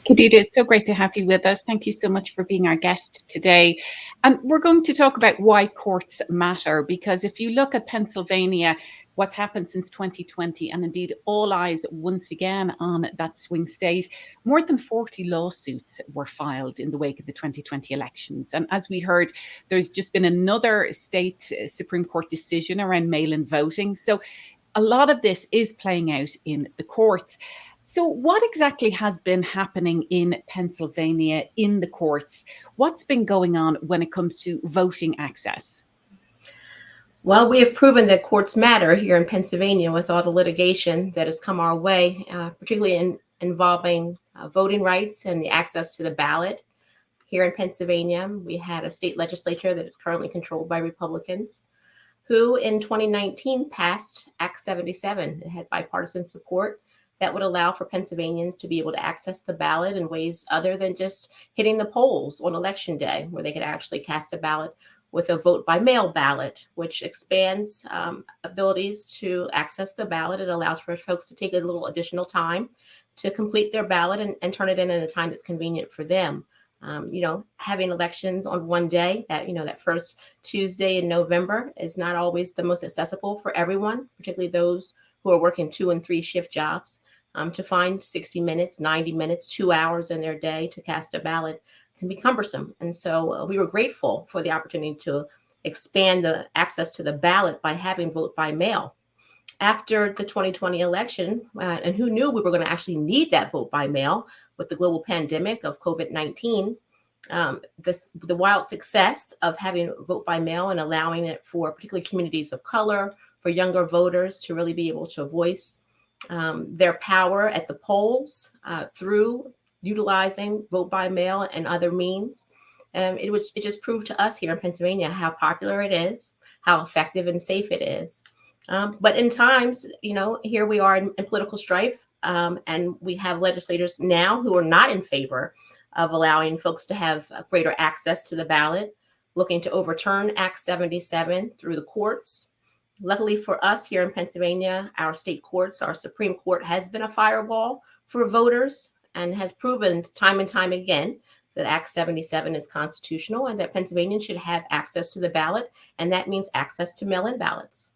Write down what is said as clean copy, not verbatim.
Kadida, it's so great to have you with us. Thank you so much for being our guest today. And we're going to talk about why courts matter, because if you look at Pennsylvania, what's happened since 2020, and indeed all eyes once again on that swing state, more than 40 lawsuits were filed in the wake of the 2020 elections. And as we heard, there's just been another state Supreme Court decision around mail-in voting. So a lot of this is playing out in the courts. So, what exactly has been happening in Pennsylvania in the courts? What's been going on when it comes to voting access? Well, we have proven that courts matter here in Pennsylvania with all the litigation that has come our way, particularly involving voting rights and the access to the ballot. Here in Pennsylvania, we had a state legislature that is currently controlled by Republicans, who in 2019 passed Act 77. It had bipartisan support that would allow for Pennsylvanians to be able to access the ballot in ways other than just hitting the polls on election day, where they could actually cast a ballot with a vote by mail ballot, which expands abilities to access the ballot. It allows for folks to take a little additional time to complete their ballot and turn it in at a time that's convenient for them. Having elections on one day, that first Tuesday in November, is not always the most accessible for everyone, particularly those who are working 2 and 3 shift jobs. To find 60 minutes, 90 minutes, 2 hours in their day to cast a ballot can be cumbersome. And so we were grateful for the opportunity to expand the access to the ballot by having vote by mail. After the 2020 election, and who knew we were going to actually need that vote by mail with the global pandemic of COVID-19, the wild success of having vote by mail and allowing it for particularly communities of color, for younger voters to really be able to voice their power at the polls through utilizing vote by mail and other means. It just proved to us here in Pennsylvania how popular it is, how effective and safe it is. But in times, here we are in political strife, and we have legislators now who are not in favor of allowing folks to have greater access to the ballot, looking to overturn Act 77 through the courts. Luckily for us here in Pennsylvania, our state courts, our Supreme Court has been a firewall for voters and has proven time and time again that Act 77 is constitutional and that Pennsylvanians should have access to the ballot, and that means access to mail-in ballots.